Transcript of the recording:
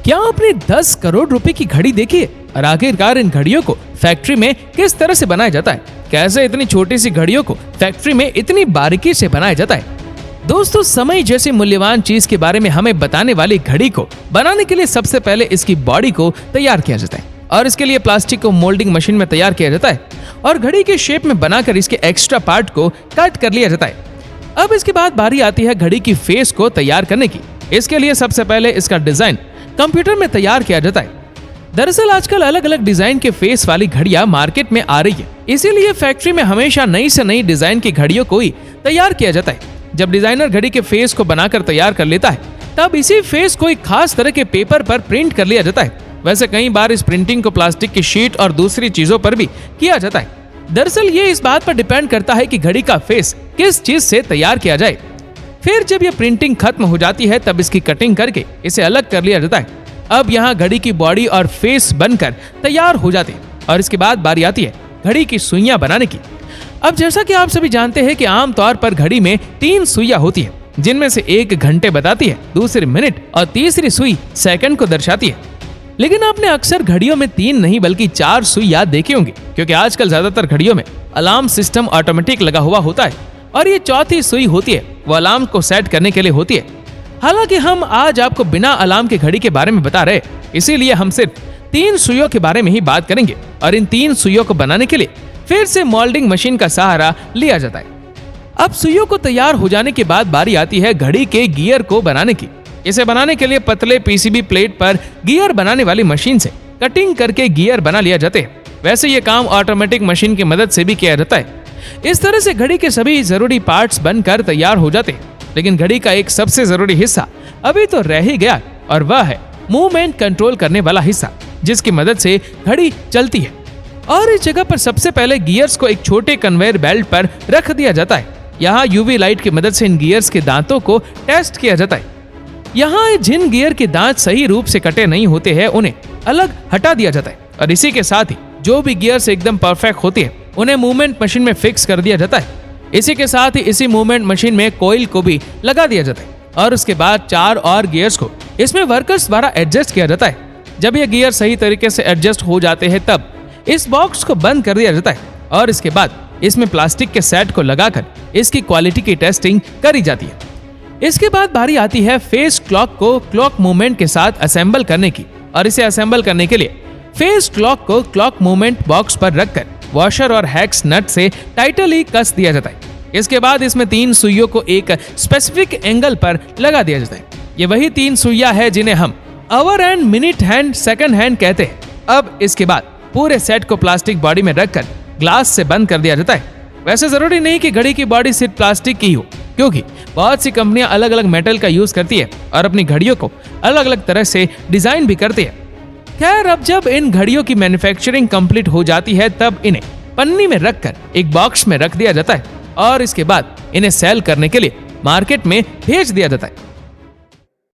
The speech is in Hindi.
क्या आपने 10 करोड़ रुपए की घड़ी देखी है? और आखिरकार इन घड़ियों को फैक्ट्री में किस तरह से बनाया जाता है? कैसे इतनी छोटी सी घड़ियों को फैक्ट्री में इतनी बारीकी से बनाया जाता है? दोस्तों, समय जैसी मूल्यवान चीज के बारे में हमें बताने वाली घड़ी को बनाने के लिए सबसे पहले इसकी बॉडी को तैयार किया जाता है और इसके लिए प्लास्टिक को मोल्डिंग मशीन में तैयार किया जाता है और घड़ी के शेप में बनाकर इसके एक्स्ट्रा पार्ट को कट कर लिया जाता है। अब इसके बाद बारी आती है घड़ी की फेस को तैयार करने की। इसके लिए सबसे पहले इसका डिजाइन कंप्यूटर में तैयार किया जाता है। दरअसल आजकल अलग अलग डिजाइन के फेस वाली घड़ियां मार्केट में आ रही है, इसीलिए फैक्ट्री में हमेशा नई से नई डिजाइन की घड़ियों को ही तैयार किया जाता है। जब डिजाइनर घड़ी के फेस को बनाकर तैयार कर लेता है, तब इसी फेस को एक खास तरह के पेपर पर प्रिंट कर लिया जाता है। वैसे कई बार इस प्रिंटिंग को प्लास्टिक की शीट और दूसरी चीजों पर भी किया जाता है। दरअसल ये इस बात पर डिपेंड करता है कि घड़ी का फेस किस चीज से तैयार किया जाए। फिर जब ये प्रिंटिंग खत्म हो जाती है, तब इसकी कटिंग करके इसे अलग कर लिया जाता है। अब यहाँ घड़ी की बॉडी और फेस बनकर तैयार हो जाती है और इसके बाद बारी आती है घड़ी की सुइयां बनाने की। अब जैसा कि आप सभी जानते हैं कि आमतौर पर घड़ी में 3 सुइयां होती है, जिनमें से एक घंटे बताती है, दूसरी मिनट और तीसरी सुई सेकंड को दर्शाती है। लेकिन आपने अक्सर घड़ियों में 3 नहीं बल्कि 4 सुइयां देखी होंगी, क्योंकि आजकल ज्यादातर घड़ियों में अलार्म सिस्टम ऑटोमेटिक लगा हुआ होता है और ये चौथी सुई होती है, वो अलार्म को सेट करने के लिए होती है। हालांकि हम आज आपको बिना अलार्म के घड़ी के बारे में बता रहे, इसीलिए हम सिर्फ 3 सुइयों के बारे में ही बात करेंगे और इन 3 सुइयों को बनाने के लिए फिर से मोल्डिंग मशीन का सहारा लिया जाता है। अब सुइयों को तैयार हो जाने के बाद बारी आती है घड़ी के गियर को बनाने की। इसे बनाने के लिए पतले पीसीबी प्लेट पर गियर बनाने वाली मशीन से कटिंग करके गियर बना लिया जाते हैं। वैसे ये काम ऑटोमेटिक मशीन की मदद से भी किया जाता है। इस तरह से घड़ी के सभी जरूरी पार्ट्स बनकर तैयार हो जाते हैं। लेकिन घड़ी का एक सबसे जरूरी हिस्सा अभी तो रह ही गया और वह है मूवमेंट कंट्रोल करने वाला हिस्सा, जिसकी मदद से घड़ी चलती है। और इस जगह पर सबसे पहले गियर्स को एक छोटे कन्वेयर बेल्ट पर रख दिया जाता है। यहाँ यूवी लाइट की मदद से इन गियर्स के दांतों को टेस्ट किया जाता है। यहाँ जिन गियर के दांत सही रूप से कटे नहीं होते हैं, उन्हें अलग हटा दिया जाता है और इसी के साथ ही जो भी गियर्स एकदम परफेक्ट होते हैं, उन्हें मूवमेंट मशीन में फिक्स कर दिया जाता है। इसी के साथ ही इसी मूवमेंट मशीन में कोयल को भी लगा दिया जाता है और उसके बाद 4 और गियर्स को इसमें वर्कर्स द्वारा एडजस्ट किया जाता है। जब ये गियर सही तरीके से एडजस्ट हो जाते हैं, तब इस बॉक्स को बंद कर दिया जाता है और इसके बाद इसमें प्लास्टिक के सेट को लगाकर इसकी क्वालिटी की टेस्टिंग करी जाती है। इसके बाद बारी आती है फेस क्लॉक को क्लॉक मूवमेंट के साथ असेंबल करने की और इसे असेंबल करने के लिए फेस क्लॉक को क्लॉक मूवमेंट बॉक्स पर रखकर वॉशर और हेक्स नट से टाइटली कस दिया जाता है। इसके बाद इसमें 3 सुइयों को एक स्पेसिफिक एंगल पर लगा दिया जाता है। ये वही 3 सुइयां है जिन्हें हम hour hand, minute hand, second hand कहते हैं। अब इसके बाद पूरे सेट को प्लास्टिक बॉडी में रखकर ग्लास से बंद कर दिया जाता है। वैसे जरूरी नहीं कि घड़ी की बॉडी सिर्फ प्लास्टिक की हो, क्योंकि बहुत सी कंपनियां अलग अलग मेटल का यूज करती है और अपनी घड़ियों को अलग अलग तरह से डिजाइन भी करती है। खैर, अब जब इन घड़ियों की मैन्युफैक्चरिंग कंप्लीट हो जाती है, तब इन्हें पन्नी में रखकर एक बॉक्स में रख दिया जाता है और इसके बाद इन्हें सेल करने के लिए मार्केट में भेज दिया जाता है।